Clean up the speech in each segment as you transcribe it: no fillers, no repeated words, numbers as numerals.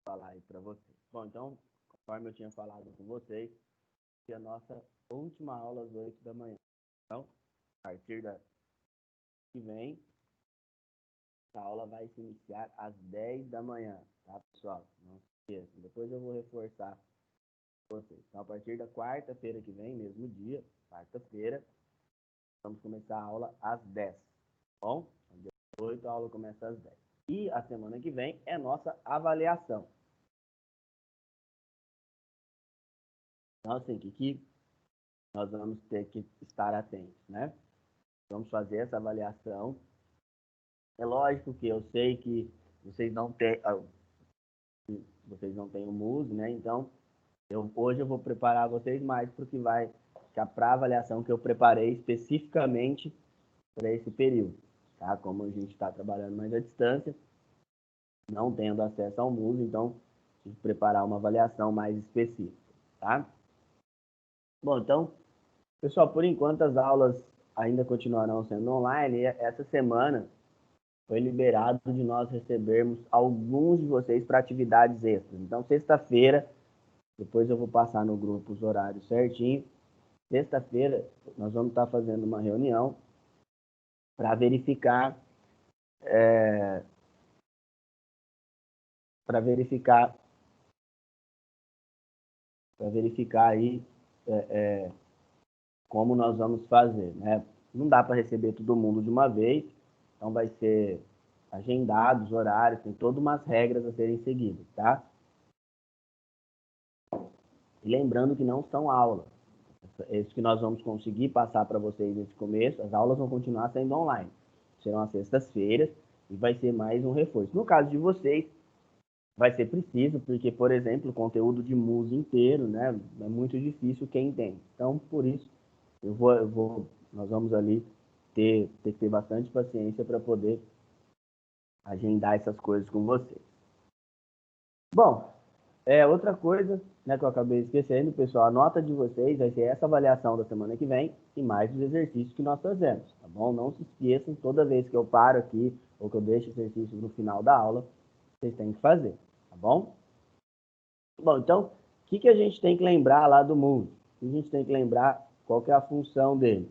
falar aí para vocês. Bom, então, conforme eu tinha falado com vocês, é a nossa última aula às 8 da manhã. Então, a partir da que vem, a aula vai se iniciar às 10 da manhã, tá, pessoal? Não se esqueçam. Depois eu vou reforçar vocês. Então, a partir da quarta-feira que vem, mesmo dia, quarta-feira, vamos começar a aula às 10, tá bom? Às 8 a aula começa às 10. E a semana que vem é nossa avaliação. Então, assim, o que nós vamos ter que estar atentos, né? Vamos fazer essa avaliação. É lógico que eu sei que vocês não têm o MUSE, né? Então, hoje eu vou preparar vocês mais para a avaliação que eu preparei especificamente para esse período, tá? Como a gente está trabalhando mais à distância, não tendo acesso ao MUSE, então, preciso preparar uma avaliação mais específica, tá? Bom, então, pessoal, por enquanto as aulas ainda continuarão sendo online, e essa semana foi liberado de nós recebermos alguns de vocês para atividades extras. Então, sexta-feira, depois eu vou passar no grupo os horários certinho. Sexta-feira, nós vamos estar fazendo uma reunião para verificar aí como nós vamos fazer, né? Não dá para receber todo mundo de uma vez, então vai ser agendados horários, tem todas umas regras a serem seguidas, tá? E lembrando que não são aulas. Isso que nós vamos conseguir passar para vocês nesse começo, as aulas vão continuar sendo online. Serão às sextas-feiras e vai ser mais um reforço. No caso de vocês, vai ser preciso, porque, por exemplo, o conteúdo de MUSE inteiro, né, é muito difícil quem tem. Então, por isso, nós vamos ali ter que ter bastante paciência para poder agendar essas coisas com vocês. Bom, outra coisa, né, que eu acabei esquecendo, pessoal, a nota de vocês vai ser essa avaliação da semana que vem e mais os exercícios que nós fazemos, tá bom? Não se esqueçam, toda vez que eu paro aqui ou que eu deixo exercícios no final da aula, vocês têm que fazer, tá bom? Bom, então, o que a gente tem que lembrar lá do MUSE? A gente tem que lembrar qual que é a função dele.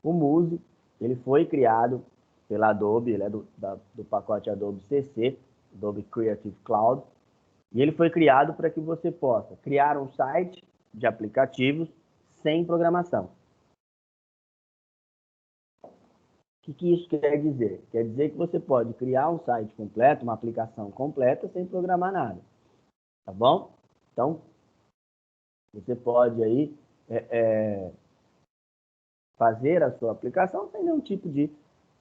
O MUSE, ele foi criado pela Adobe, ele é do pacote Adobe CC, Adobe Creative Cloud, e ele foi criado para que você possa criar um site de aplicativos sem programação. O que isso quer dizer? Quer dizer que você pode criar um site completo, uma aplicação completa, sem programar nada. Tá bom? Então, você pode aí fazer a sua aplicação sem nenhum tipo de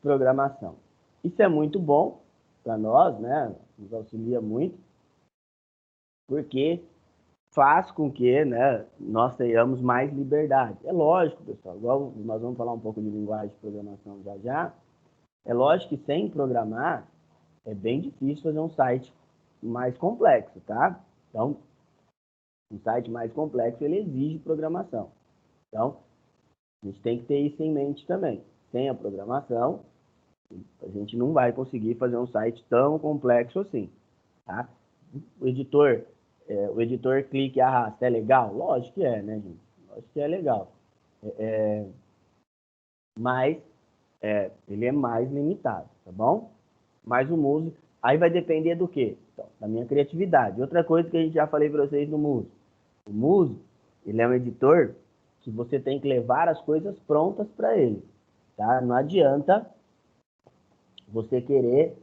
programação. Isso é muito bom para nós, né? Nos auxilia muito, porque faz com que, né, nós tenhamos mais liberdade. É lógico, pessoal, igual nós vamos falar um pouco de linguagem de programação já já, é lógico que sem programar é bem difícil fazer um site mais complexo, tá? Então, um site mais complexo, ele exige programação. Então, a gente tem que ter isso em mente também. Sem a programação, a gente não vai conseguir fazer um site tão complexo assim, tá? O editor clique e arrasta, é legal? Lógico que é, né, gente? Lógico que é legal. Mas ele é mais limitado, tá bom? Mas o MUSE, aí vai depender do quê? Então, da minha criatividade. Outra coisa que a gente já falei para vocês no MUSE. O MUSE, ele é um editor que você tem que levar as coisas prontas para ele, tá? Não adianta você querer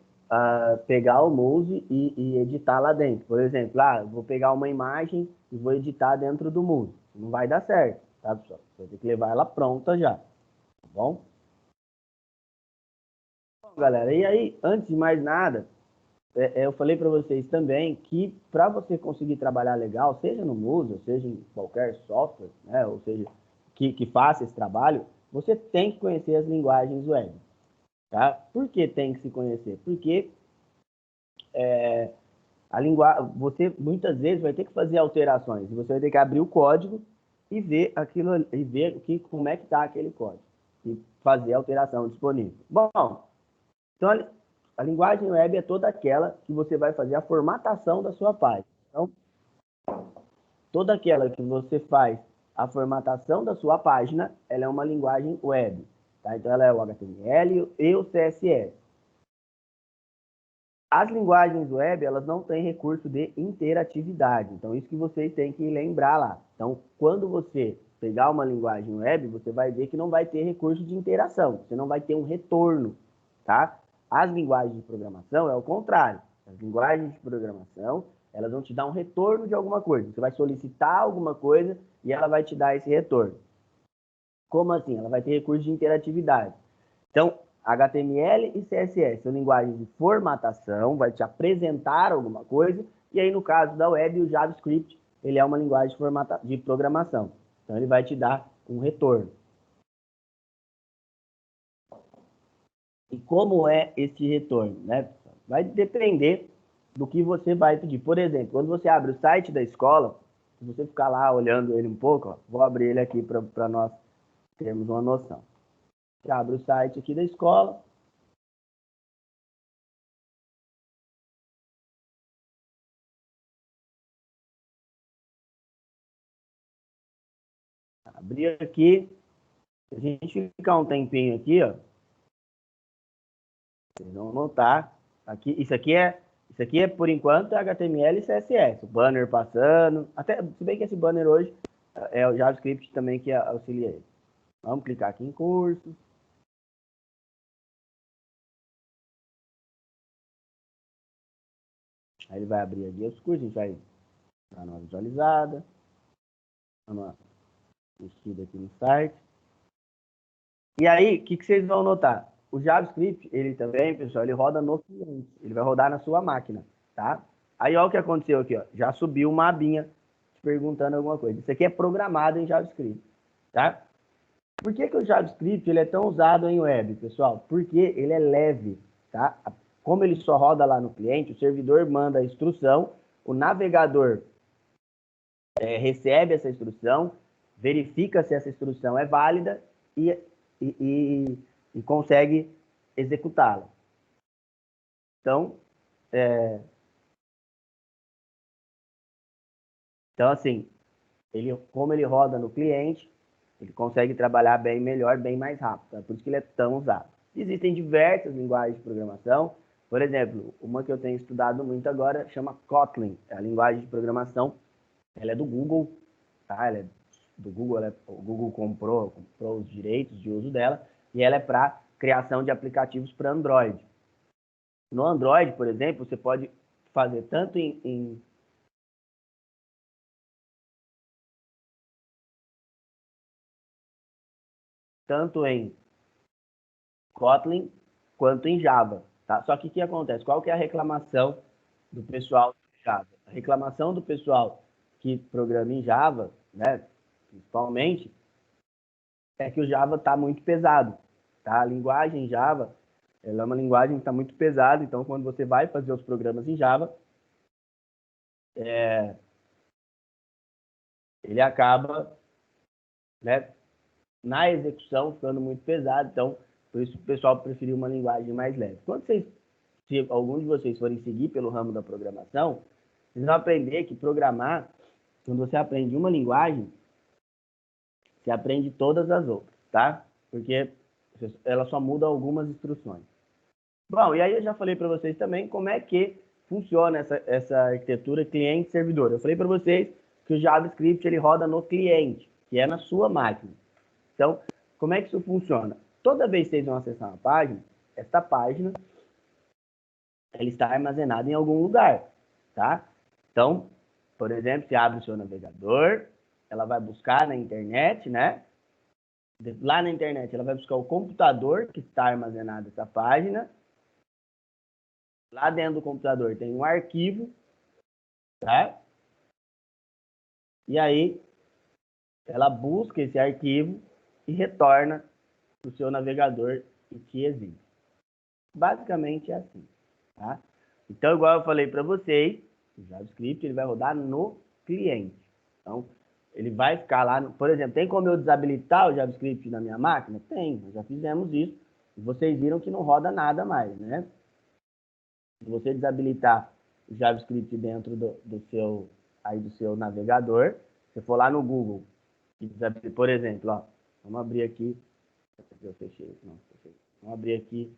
pegar o MUSE e editar lá dentro. Por exemplo, vou pegar uma imagem e vou editar dentro do MUSE. Não vai dar certo, tá, pessoal? Você tem que levar ela pronta já, tá bom? Bom, galera, e aí, antes de mais nada, eu falei para vocês também que para você conseguir trabalhar legal, seja no MUSE, ou seja em qualquer software, né, ou seja, que faça esse trabalho, você tem que conhecer as linguagens web. Tá? Por que tem que se conhecer? Porque você muitas vezes vai ter que fazer alterações. Você vai ter que abrir o código e ver como é que está aquele código e fazer a alteração disponível. Bom, então a linguagem web é toda aquela que você vai fazer a formatação da sua página. Então, toda aquela que você faz a formatação da sua página, ela é uma linguagem web. Tá? Então, ela é o HTML e o CSS. As linguagens web, elas não têm recurso de interatividade. Então, isso que vocês têm que lembrar lá. Então, quando você pegar uma linguagem web, você vai ver que não vai ter recurso de interação. Você não vai ter um retorno, tá? As linguagens de programação é o contrário. As linguagens de programação, elas vão te dar um retorno de alguma coisa. Você vai solicitar alguma coisa e ela vai te dar esse retorno. Como assim? Ela vai ter recurso de interatividade. Então, HTML e CSS são linguagens de formatação, vai te apresentar alguma coisa, e aí no caso da web, o JavaScript, ele é uma linguagem de programação. Então, ele vai te dar um retorno. E como é esse retorno? Né? Vai depender do que você vai pedir. Por exemplo, quando você abre o site da escola, se você ficar lá olhando ele um pouco, ó, vou abrir ele aqui para nós termos uma noção. Você abre o site aqui da escola. Abrir aqui. Se a gente ficar um tempinho aqui, ó, vocês vão notar. Aqui, isso aqui é por enquanto HTML e CSS. O banner passando. Até, se bem que esse banner hoje é o JavaScript também que auxilia ele. Vamos clicar aqui em cursos. Aí ele vai abrir aqui os cursos, a gente vai dar uma visualizada. Dar uma mexida aqui no site. E aí, o que vocês vão notar? O JavaScript, ele também, pessoal, ele roda no cliente. Ele vai rodar na sua máquina, tá? Aí, olha o que aconteceu aqui, ó. Já subiu uma abinha perguntando alguma coisa. Isso aqui é programado em JavaScript, tá? Por que o JavaScript ele é tão usado em web, pessoal? Porque ele é leve, tá? Como ele só roda lá no cliente, o servidor manda a instrução, o navegador recebe essa instrução, verifica se essa instrução é válida e consegue executá-la. Então, assim, como ele roda no cliente, ele consegue trabalhar bem melhor, bem mais rápido. É por isso que ele é tão usado. Existem diversas linguagens de programação. Por exemplo, uma que eu tenho estudado muito agora chama Kotlin. É a linguagem de programação. Ela é do Google, tá? Ela é do Google. O Google comprou os direitos de uso dela e ela é para criação de aplicativos para Android. No Android, por exemplo, você pode fazer tanto tanto em Kotlin quanto em Java. Tá? Só que o que acontece? Qual que é a reclamação do pessoal do Java? A reclamação do pessoal que programa em Java, né, principalmente, é que o Java está muito pesado. Tá? A linguagem Java ela é uma linguagem que está muito pesada, então quando você vai fazer os programas em Java, ele acaba, né, na execução ficando muito pesado, então por isso o pessoal preferiu uma linguagem mais leve. Quando se algum de vocês forem seguir pelo ramo da programação, vocês vão aprender que programar, quando você aprende uma linguagem, você aprende todas as outras, tá? Porque ela só muda algumas instruções. Bom, e aí eu já falei para vocês também como é que funciona essa arquitetura cliente-servidor. Eu falei para vocês que o JavaScript ele roda no cliente, que é na sua máquina. Então, como é que isso funciona? Toda vez que vocês vão acessar uma página, esta página ela está armazenada em algum lugar, tá? Então, por exemplo, você abre o seu navegador, ela vai buscar na internet, né? Lá na internet, ela vai buscar o computador que está armazenado essa página. Lá dentro do computador tem um arquivo, tá? E aí, ela busca esse arquivo e retorna para o seu navegador e te exibe. Basicamente é assim, tá? Então, igual eu falei para vocês, o JavaScript ele vai rodar no cliente. Então, ele vai ficar lá, por exemplo, tem como eu desabilitar o JavaScript na minha máquina? Tem, nós já fizemos isso. E vocês viram que não roda nada mais, né? Se você desabilitar o JavaScript dentro do seu navegador. Se for lá no Google, por exemplo, ó, vamos abrir aqui. Eu fechei, não, fechei. Vamos abrir aqui.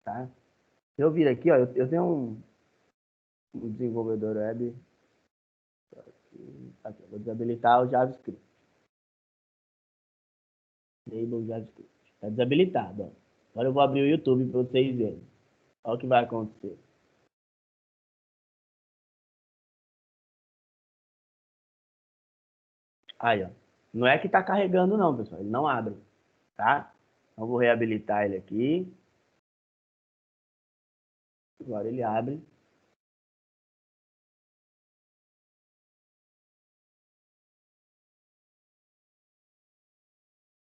Tá? Se eu vir aqui, ó, eu tenho um desenvolvedor web. Aqui, eu vou desabilitar o JavaScript. Enable JavaScript. Está desabilitado. Ó. Agora eu vou abrir o YouTube para vocês verem. Olha o que vai acontecer. Aí, ó. Não é que está carregando, não, pessoal. Ele não abre. Tá? Então, vou reabilitar ele aqui. Agora ele abre.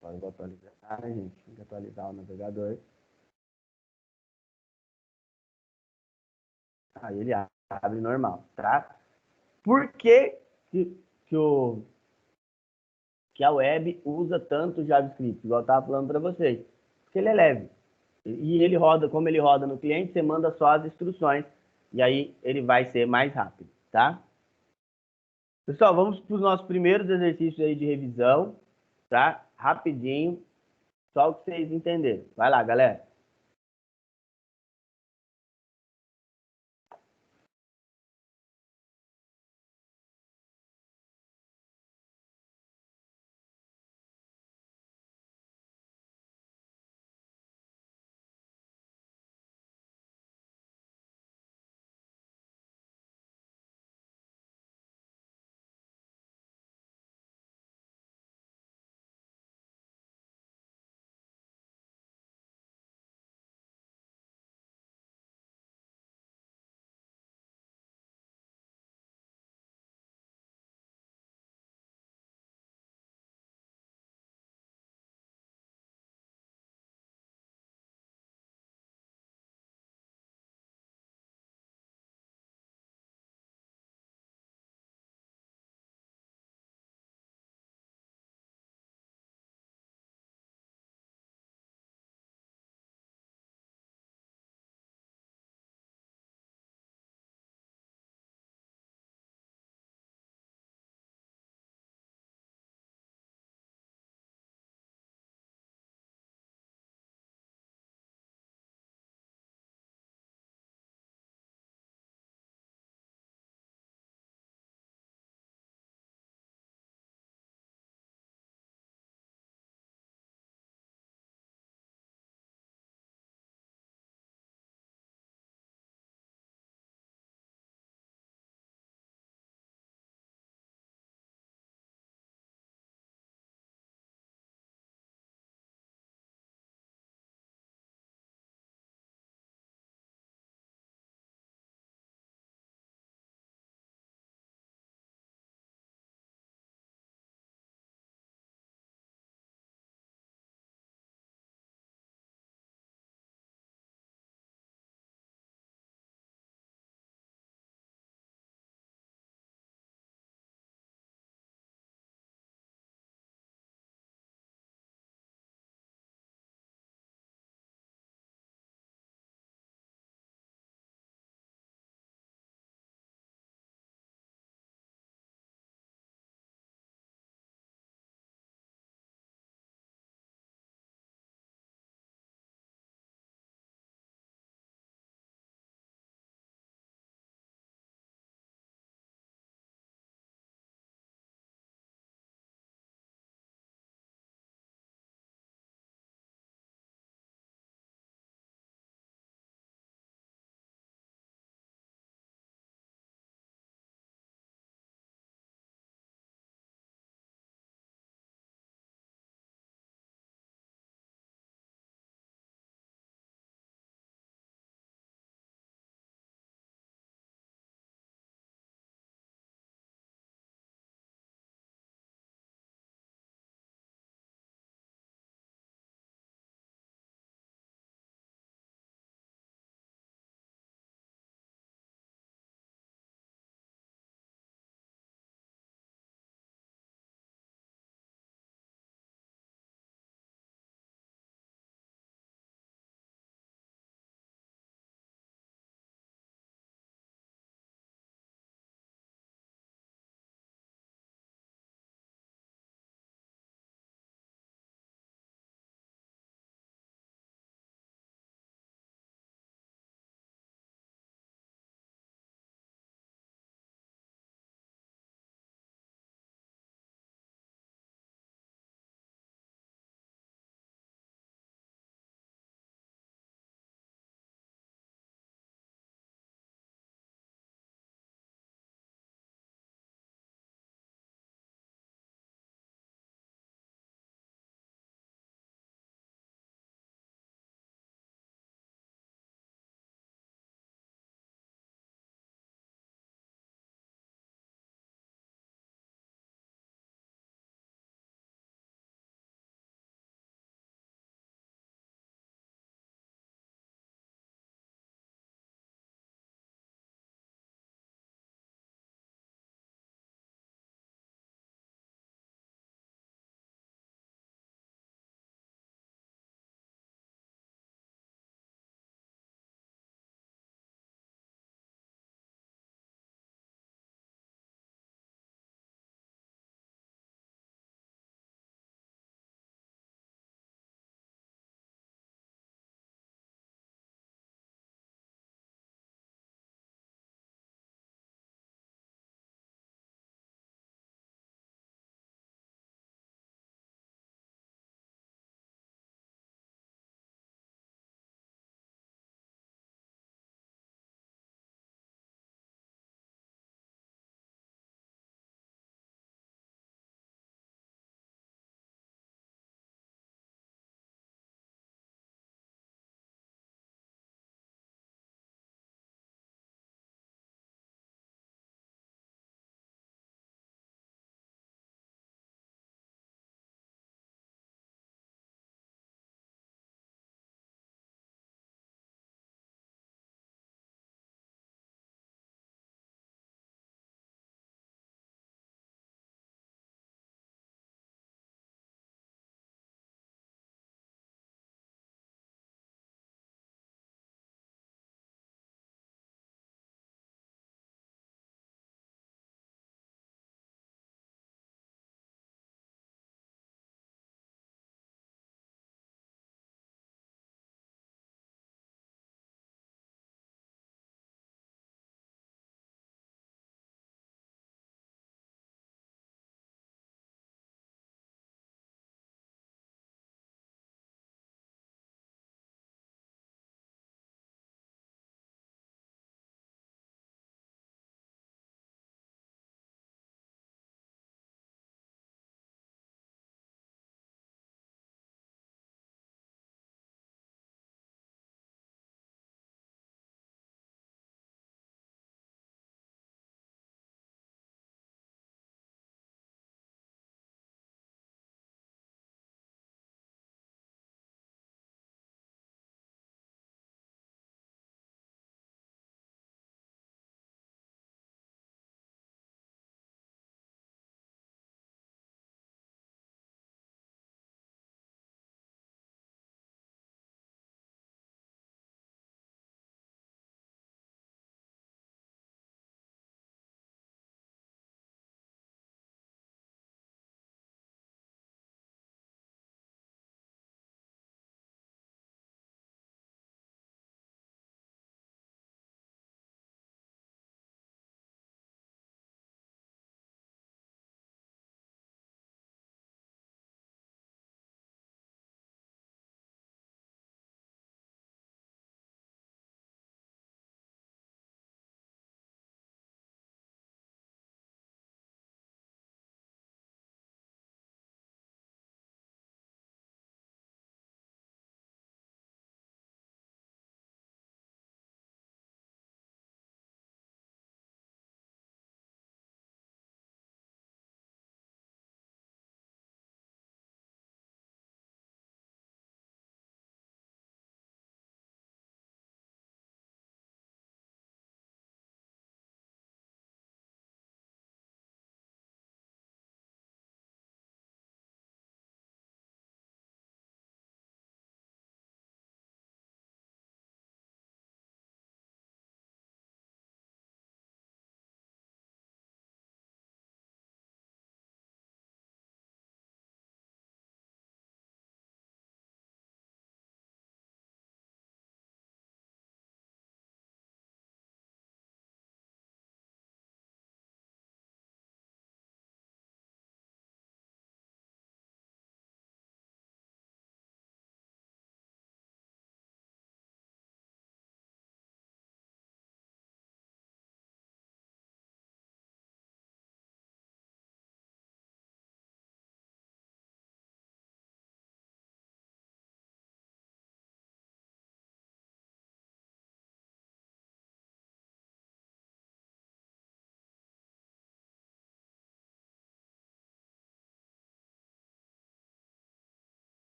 Agora eu vou atualizar, né, gente? Tem que atualizar o navegador. Aí ele abre normal, tá? Por que, o, que a web usa tanto JavaScript? Igual eu estava falando para vocês. Porque ele é leve. E ele roda, como ele roda no cliente, você manda só as instruções. E aí ele vai ser mais rápido, tá? Pessoal, vamos para os nossos primeiros exercícios aí de revisão, tá? Rapidinho, só o que vocês entenderam. Vai lá, galera.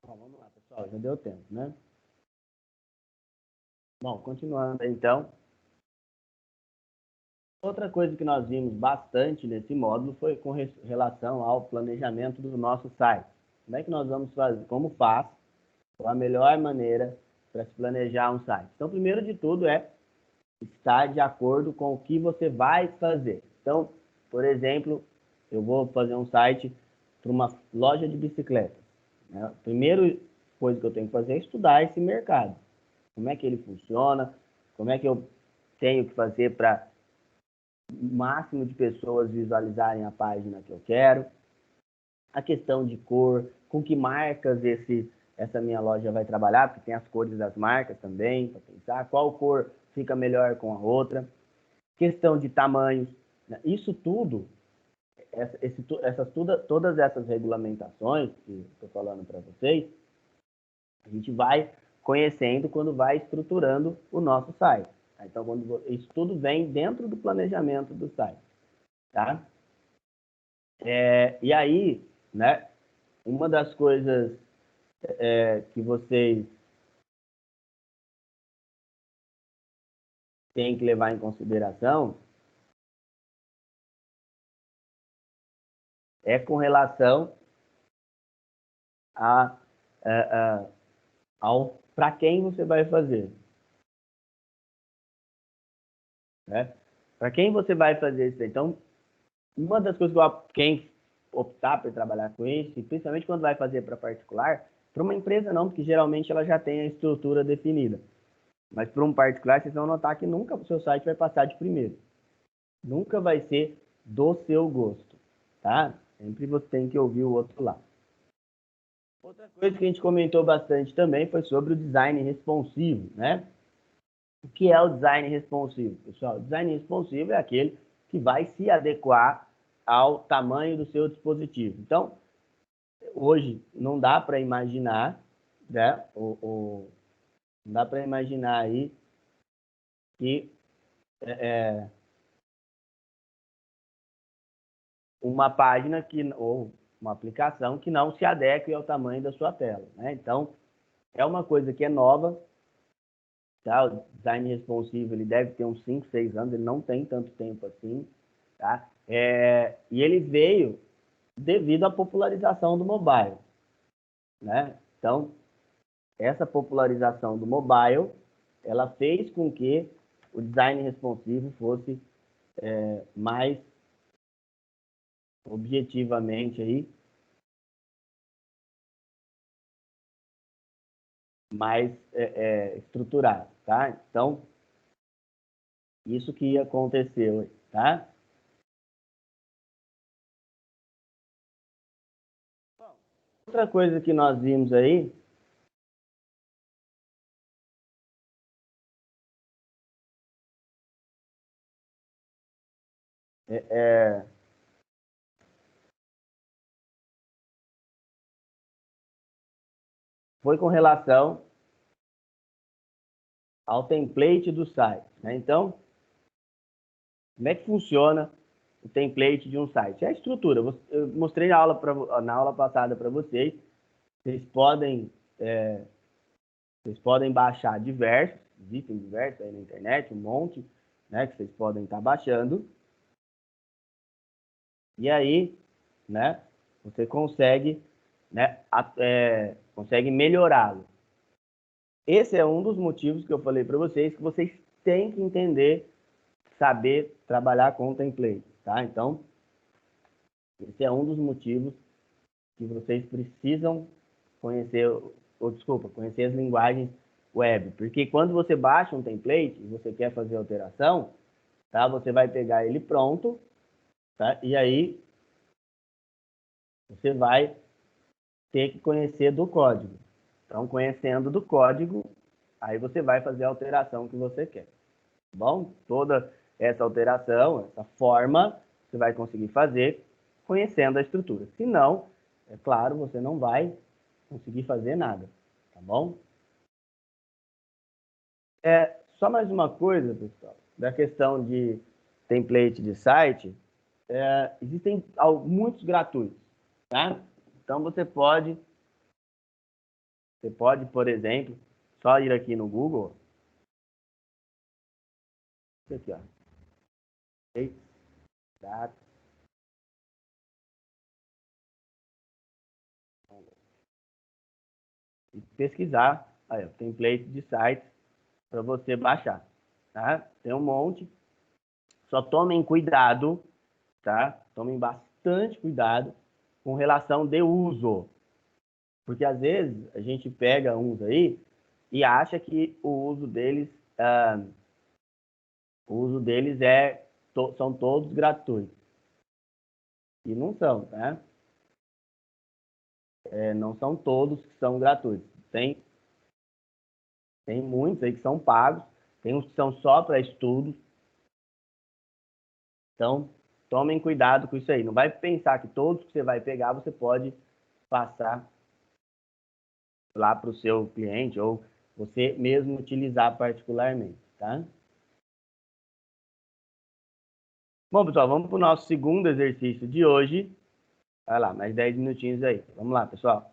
Bom, vamos lá, pessoal, já deu tempo, né? Bom, continuando então. Outra coisa que nós vimos bastante nesse módulo foi com relação ao planejamento do nosso site. Como é que nós vamos fazer? Como faz? Qual a melhor maneira para se planejar um site? Então, primeiro de tudo é estar de acordo com o que você vai fazer. Então, por exemplo, eu vou fazer um site para uma loja de bicicletas. Né? A primeira coisa que eu tenho que fazer é estudar esse mercado. Como é que ele funciona, como é que eu tenho que fazer para o máximo de pessoas visualizarem a página que eu quero, a questão de cor, com que marcas essa minha loja vai trabalhar, porque tem as cores das marcas também, para pensar qual cor fica melhor com a outra, questão de tamanhos, né? Isso tudo, todas essas regulamentações que estou falando para vocês, a gente vai conhecendo quando vai estruturando o nosso site. Tá? Então, isso tudo vem dentro do planejamento do site. Tá? E aí, né, uma das coisas que vocês têm que levar em consideração é com relação a, ao para quem você vai fazer. Né? Para quem você vai fazer isso? Então, uma das coisas que quem optar por trabalhar com isso, e principalmente quando vai fazer para particular, para uma empresa não, porque geralmente ela já tem a estrutura definida. Mas para um particular, vocês vão notar que nunca o seu site vai passar de primeiro. Nunca vai ser do seu gosto, tá? Sempre você tem que ouvir o outro lado. Outra coisa que a gente comentou bastante também foi sobre o design responsivo, né? O que é o design responsivo, pessoal? O design responsivo é aquele que vai se adequar ao tamanho do seu dispositivo. Então, hoje não dá para imaginar, né? Não dá para imaginar aí que uma página ou uma aplicação que não se adeque ao tamanho da sua tela, né? Então, é uma coisa que é nova, tá? O design responsivo, ele deve ter uns 5, 6 anos, ele não tem tanto tempo assim, tá? E ele veio devido à popularização do mobile, né? Então, essa popularização do mobile, ela fez com que o design responsivo fosse mais objetivamente aí, mais estruturado, tá? Então, isso que aconteceu, tá? Outra coisa que nós vimos aí é, foi com relação ao template do site, né? Então, como é que funciona o template de um site? É a estrutura. Eu mostrei na aula passada para vocês. Vocês podem, é, vocês podem baixar diversos, existem diversos aí na internet, um monte, né, que vocês podem estar baixando. E aí, né, você consegue, né, consegue melhorá-lo. Esse é um dos motivos que eu falei para vocês que vocês têm que entender, saber trabalhar com template, tá? Então, esse é um dos motivos que vocês precisam conhecer, ou desculpa, conhecer as linguagens web, porque quando você baixa um template e você quer fazer alteração, tá? Você vai pegar ele pronto, tá? E aí você vai ter que conhecer do código. Então, conhecendo do código, aí você vai fazer a alteração que você quer. Tá bom? Toda essa alteração, essa forma, você vai conseguir fazer conhecendo a estrutura. Se não, é claro, você não vai conseguir fazer nada. Tá bom? Só mais uma coisa, pessoal, da questão de template de site, existem muitos gratuitos, tá? Então, você pode Você pode, por exemplo, só ir aqui no Google. Isso aqui, ó. Data. E pesquisar. Aí, ó, template de sites para você baixar. Tá? Tem um monte. Só tomem cuidado, tá? Tomem bastante cuidado com relação de uso. Porque às vezes a gente pega uns aí e acha que o uso deles são todos gratuitos. E não são, tá? Não são todos que são gratuitos. Tem muitos aí que são pagos, tem uns que são só para estudos. Então, tomem cuidado com isso aí. Não vai pensar que todos que você vai pegar, você pode passar lá para o seu cliente ou você mesmo utilizar particularmente, tá? Bom, pessoal, vamos para o nosso segundo exercício de hoje. Vai lá, mais 10 minutinhos aí. Vamos lá, pessoal.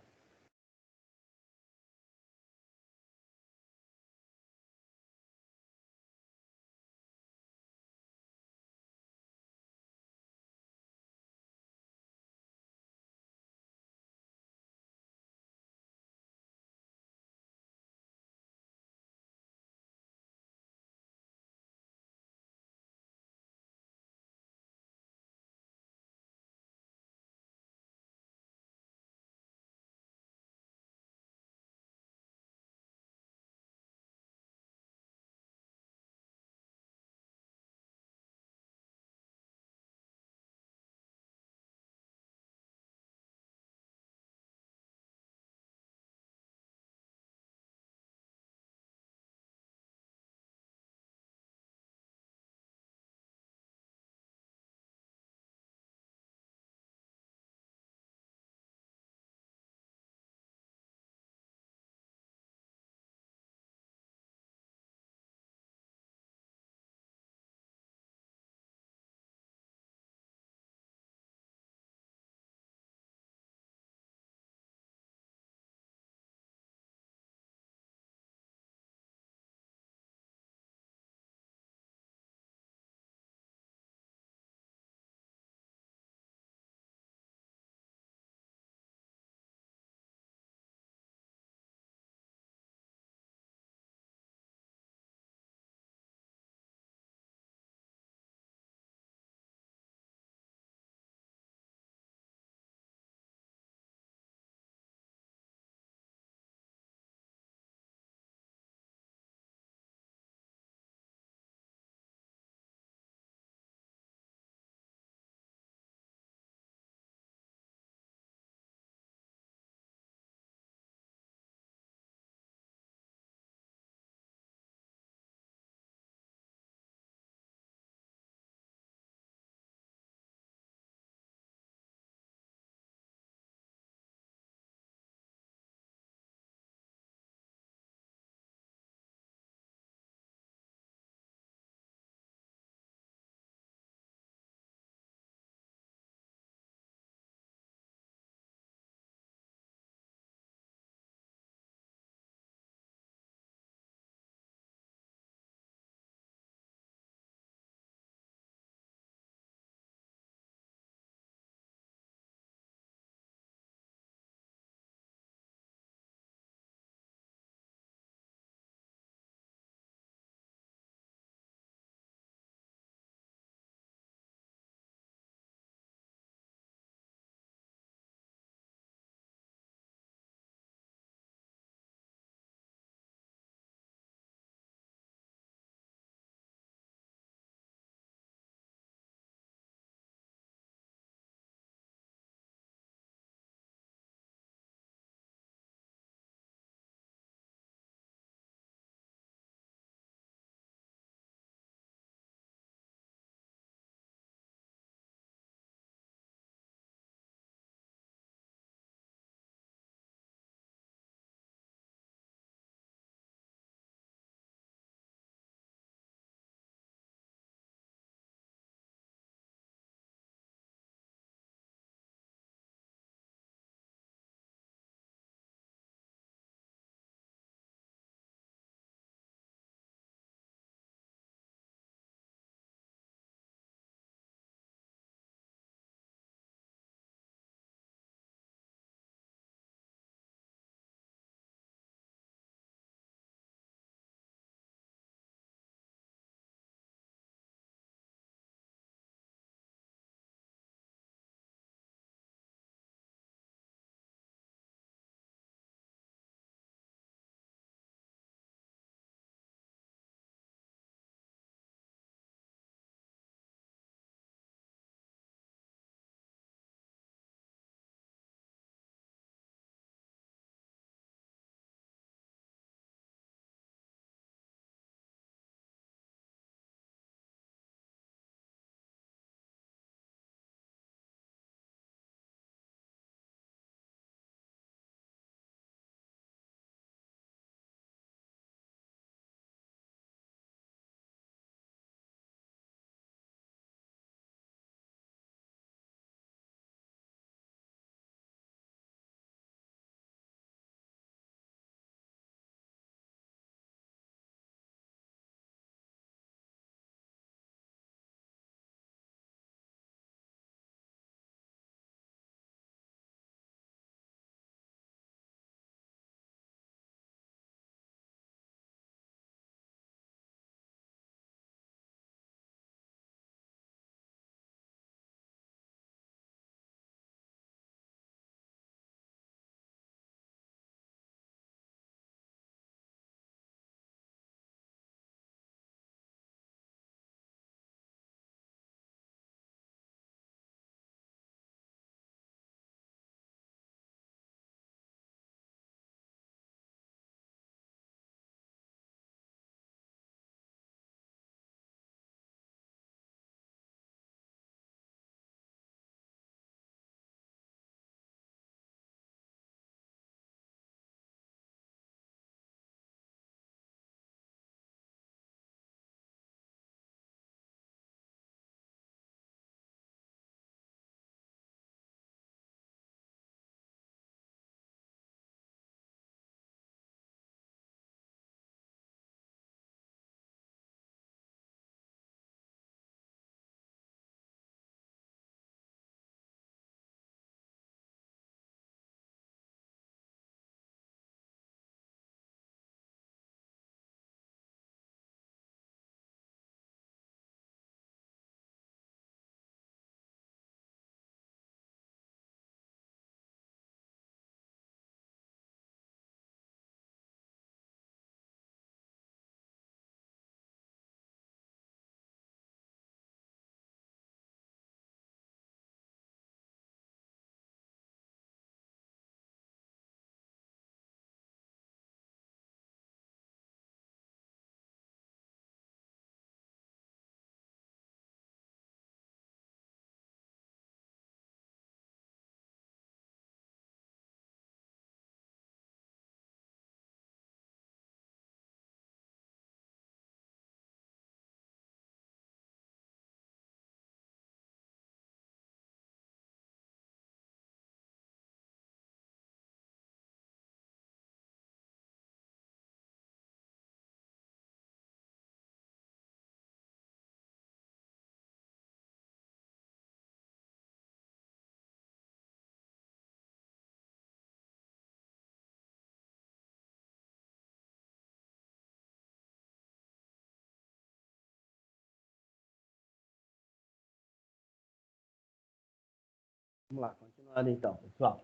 Vamos lá, continuando então, pessoal.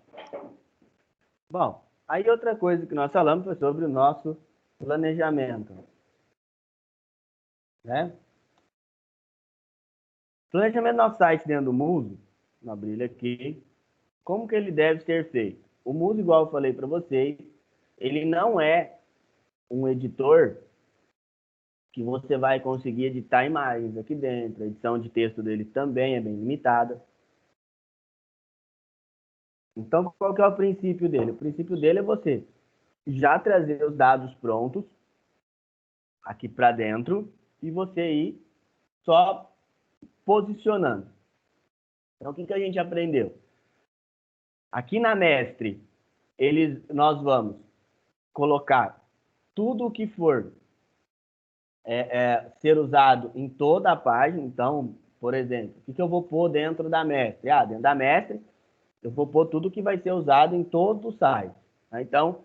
Bom, aí outra coisa que nós falamos foi sobre o nosso planejamento, né? Planejamento do nosso site dentro do Muso, vou abrir ele aqui, como que ele deve ser feito? O Muso, igual eu falei para vocês, ele não é um editor que você vai conseguir editar imagens aqui dentro. A edição de texto dele também é bem limitada. Então, qual que é o princípio dele? O princípio dele é você já trazer os dados prontos aqui para dentro e você ir só posicionando. Então, o que a gente aprendeu? Aqui na Mestre, nós vamos colocar tudo o que for ser usado em toda a página. Então, por exemplo, o que eu vou pôr dentro da Mestre? Dentro da Mestre, eu vou pôr tudo que vai ser usado em todo o site. Então,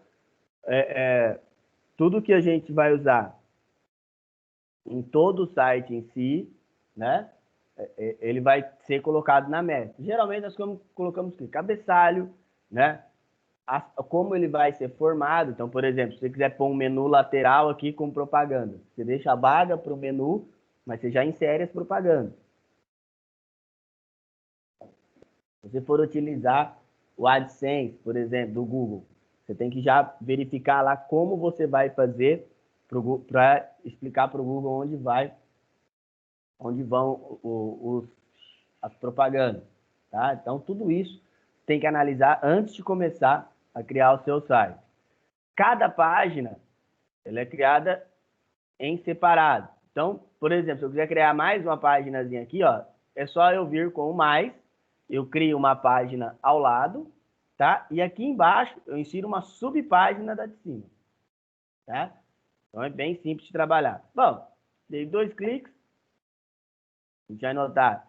tudo que a gente vai usar em todo o site em si, né? Ele vai ser colocado na Mestre. Geralmente nós colocamos aqui, cabeçalho, né? Como ele vai ser formado. Então, por exemplo, se você quiser pôr um menu lateral aqui com propaganda, você deixa a vaga para o menu, mas você já insere as propagandas. Se você for utilizar o AdSense, por exemplo, do Google, você tem que já verificar lá como você vai fazer para explicar para o Google onde vão as propagandas. Tá? Então, tudo isso tem que analisar antes de começar a criar o seu site. Cada página ela é criada em separado. Então, por exemplo, se eu quiser criar mais uma páginazinha aqui, ó, é só eu vir com o mais, eu crio uma página ao lado, tá? E aqui embaixo eu insiro uma subpágina da de cima, tá? Então é bem simples de trabalhar. Bom, dei 2 cliques, a gente vai notar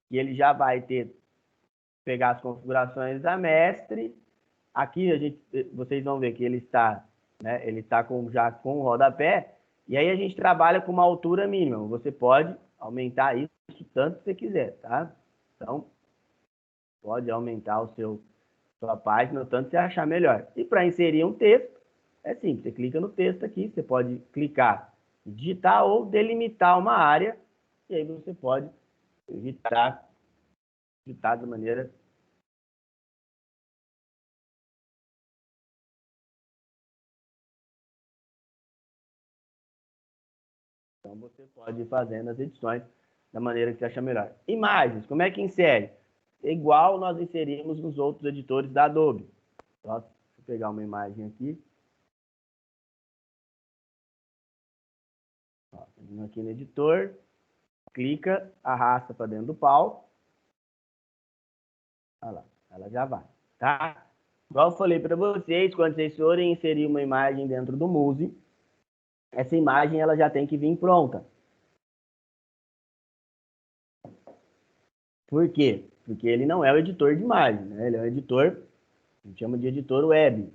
que ele já vai pegar as configurações da Mestre. Aqui vocês vão ver que ele está, né? Ele está já com o rodapé. E aí a gente trabalha com uma altura mínima. Você pode aumentar isso tanto que você quiser, tá? Então, pode aumentar sua página o tanto que você achar melhor. E para inserir um texto, é simples. Você clica no texto aqui, você pode clicar em digitar ou delimitar uma área. E aí você pode digitar da maneira. Então, você pode ir fazendo as edições da maneira que você achar melhor. Imagens, como é que insere? Igual nós inserimos nos outros editores da Adobe. Então, deixa eu pegar uma imagem aqui. Ó, aqui no editor, clica, arrasta para dentro do pau. Olha lá, ela já vai, tá? Igual eu falei para vocês, quando vocês forem inserir uma imagem dentro do Muse, essa imagem ela já tem que vir pronta. Por quê? Porque ele não é o editor de imagem, né? Ele é um editor, a gente chama de editor web.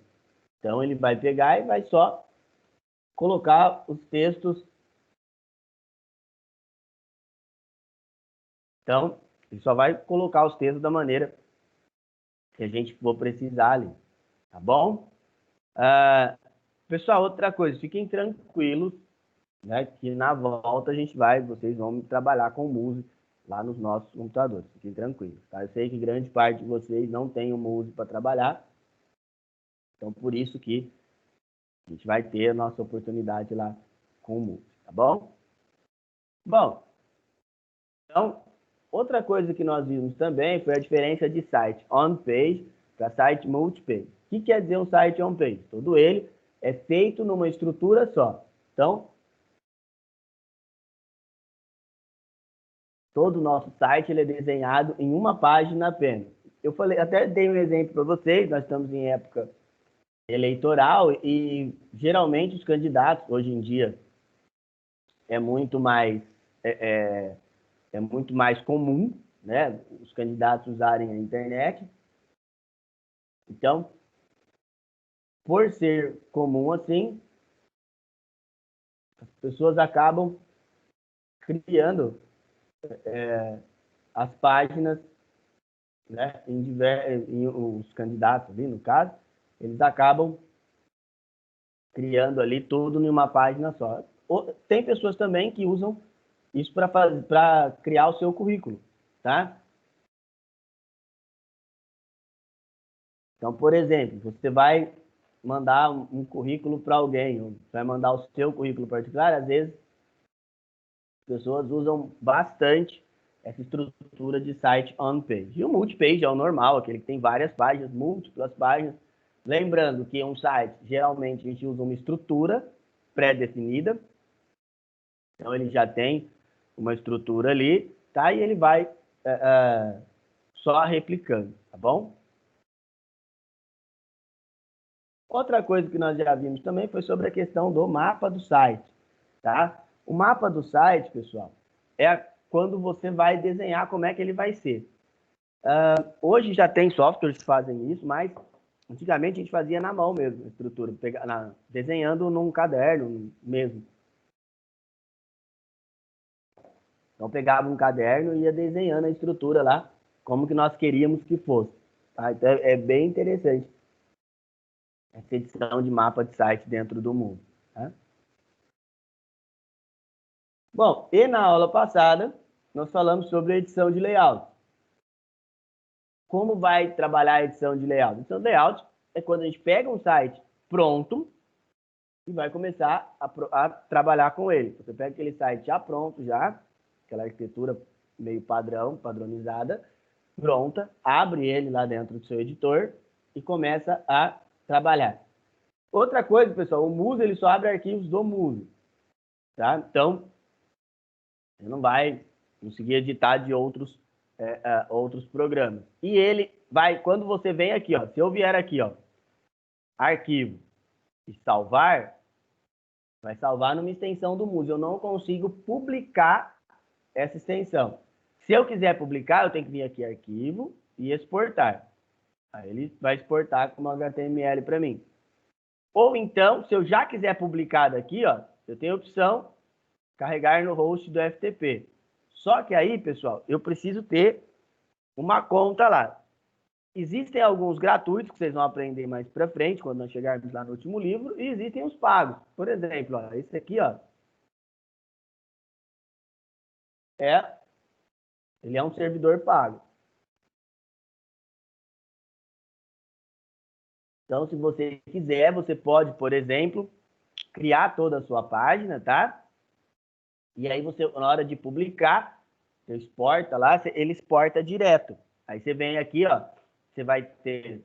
Então, ele vai pegar e vai só colocar os textos. Então, ele só vai colocar os textos da maneira que a gente for precisar ali, tá bom? Pessoal, outra coisa, fiquem tranquilos, né, que na volta vocês vão trabalhar com música lá nos nossos computadores, fiquem tranquilos, tá? Eu sei que grande parte de vocês não tem o Muse para trabalhar, então por isso que a gente vai ter a nossa oportunidade lá com o Muse, tá bom? Bom, então, outra coisa que nós vimos também foi a diferença de site on-page para site multi-page. O que quer dizer um site on-page? Todo ele é feito numa estrutura só. Então, todo o nosso site ele é desenhado em uma página apenas. Eu falei, até dei um exemplo para vocês, nós estamos em época eleitoral e geralmente os candidatos, hoje em dia, é muito mais, é, é muito mais comum, né, os candidatos usarem a internet. Então, por ser comum assim, as pessoas acabam criando as páginas né, os candidatos ali, no caso, eles acabam criando ali tudo em uma página só. Tem pessoas também que usam isso para criar o seu currículo, tá? Então, por exemplo, você vai mandar um currículo para alguém, ou vai mandar o seu currículo particular, às vezes as pessoas usam bastante essa estrutura de site on-page. E o multi-page é o normal, aquele que tem várias páginas, múltiplas páginas. Lembrando que um site, geralmente, a gente usa uma estrutura pré-definida. Então, ele já tem uma estrutura ali, tá? E ele vai só replicando, tá bom? Outra coisa que nós já vimos também foi sobre a questão do mapa do site, tá? O mapa do site, pessoal, é quando você vai desenhar como é que ele vai ser. Hoje já tem softwares que fazem isso, mas antigamente a gente fazia na mão mesmo, a estrutura, desenhando num caderno mesmo. Então pegava um caderno e ia desenhando a estrutura lá, como que nós queríamos que fosse. Tá? Então é bem interessante essa edição de mapa de site dentro do Moodle. Tá? Bom, e na aula passada, nós falamos sobre a edição de layout. Como vai trabalhar a edição de layout? Edição de layout é quando a gente pega um site pronto e vai começar a trabalhar com ele. Você pega aquele site já pronto, já, aquela arquitetura meio padronizada, pronta, abre ele lá dentro do seu editor e começa a trabalhar. Outra coisa, pessoal, o Moodle ele só abre arquivos do Moodle, tá? Então, você não vai conseguir editar de outros programas. E ele vai, quando você vem aqui, ó, se eu vier aqui, ó, arquivo e salvar, vai salvar numa extensão do Moodle. Eu não consigo publicar essa extensão. Se eu quiser publicar, eu tenho que vir aqui, arquivo e exportar. Aí ele vai exportar como HTML para mim. Ou então, se eu já quiser publicar daqui, ó, eu tenho a opção carregar no host do FTP. Só que aí, pessoal, eu preciso ter uma conta lá. Existem alguns gratuitos que vocês vão aprender mais para frente, quando nós chegarmos lá no último livro, e existem os pagos. Por exemplo, ó, esse aqui, ó, ele é um servidor pago. Então, se você quiser, você pode, por exemplo, criar toda a sua página, tá? E aí você, na hora de publicar, você exporta lá, ele exporta direto. Aí você vem aqui, ó, você vai ter,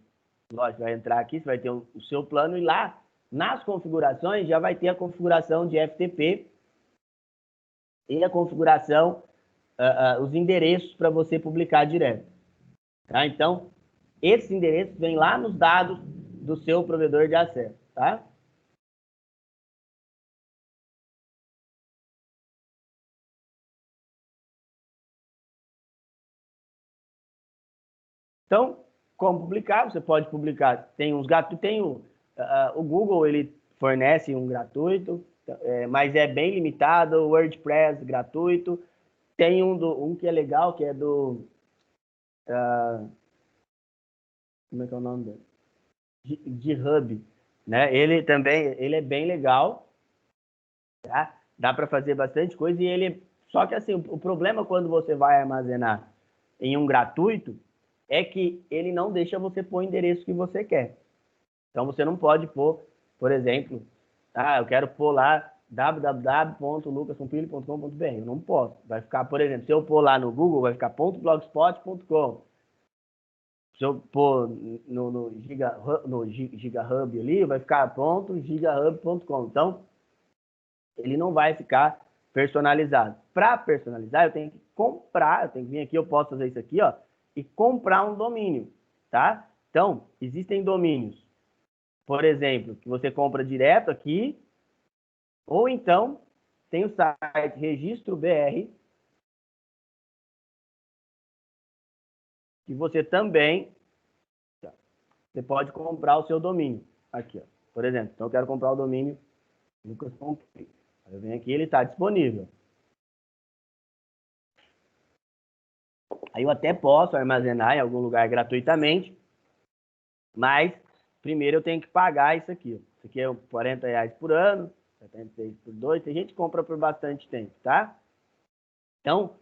lógico, vai entrar aqui, você vai ter o seu plano e lá, nas configurações, já vai ter a configuração de FTP e a configuração, os endereços para você publicar direto. Tá? Então, esses endereços vêm lá nos dados do seu provedor de acesso, tá? Então, como publicar? Você pode publicar, tem uns o Google, ele fornece um gratuito, mas é bem limitado, o WordPress gratuito, tem um que é legal, que é do, como é que é o nome dele? GitHub, né? Ele também, ele é bem legal, tá? Dá para fazer bastante coisa e ele, só que assim, o problema quando você vai armazenar em um gratuito é que ele não deixa você pôr o endereço que você quer. Então você não pode pôr, por exemplo, eu quero pôr lá www.lucaspompilho.com.br. Eu não posso. Vai ficar, por exemplo, se eu pôr lá no Google, vai ficar .blogspot.com. Se eu pôr no GigaHub ali, vai ficar .gigahub.com. Então, ele não vai ficar personalizado. Para personalizar, eu tenho que comprar, eu tenho que vir aqui, eu posso fazer isso aqui, ó, e comprar um domínio, tá? Então, existem domínios, por exemplo, que você compra direto aqui, ou então tem o site Registro BR, que você também você pode comprar o seu domínio. Aqui, ó. Por exemplo, então eu quero comprar o domínio Lucas Pompilho. Eu venho aqui, ele está disponível. Aí eu até posso armazenar em algum lugar gratuitamente, mas primeiro eu tenho que pagar isso aqui. Isso aqui é R$40 por ano, 76 por 2. Tem gente que compra por bastante tempo, tá? Então,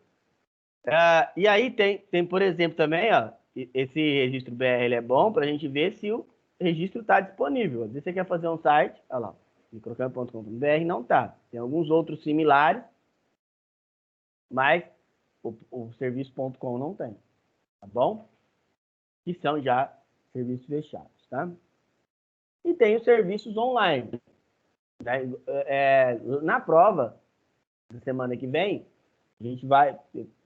e aí tem, por exemplo, também, ó, esse registro BR ele é bom para a gente ver se o registro está disponível. Às vezes você quer fazer um site, olha lá, microcampo.com.br não tá. Tem alguns outros similares, mas o serviço.com não tem, tá bom? Que são já serviços fechados, tá? E tem os serviços online. Né? Na prova da semana que vem,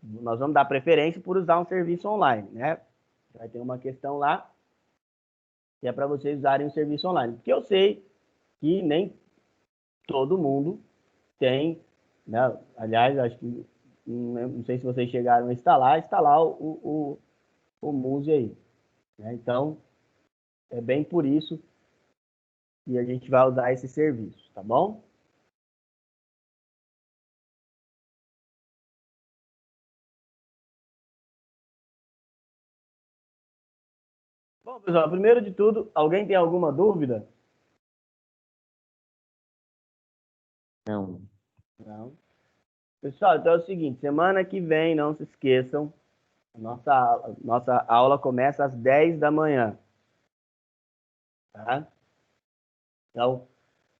nós vamos dar preferência por usar um serviço online, né? Vai ter uma questão lá que é para vocês usarem o serviço online, porque eu sei que nem todo mundo tem, né? Aliás, acho que não sei se vocês chegaram a instalar o Muse aí, né? Então, é bem por isso que a gente vai usar esse serviço, tá bom? Bom, pessoal, primeiro de tudo, alguém tem alguma dúvida? Não. Não. Pessoal, então é o seguinte, semana que vem, não se esqueçam, nossa aula começa às 10 da manhã, tá? Então,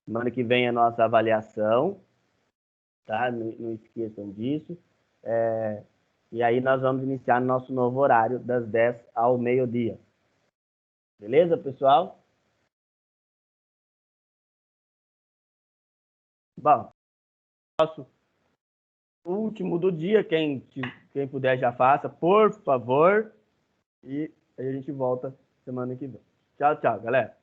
semana que vem é a nossa avaliação, tá? Não esqueçam disso. E aí nós vamos iniciar nosso novo horário das 10 ao meio-dia. Beleza, pessoal? Bom, nosso último do dia, quem puder já faça, por favor. E aí a gente volta semana que vem. Tchau, tchau, galera.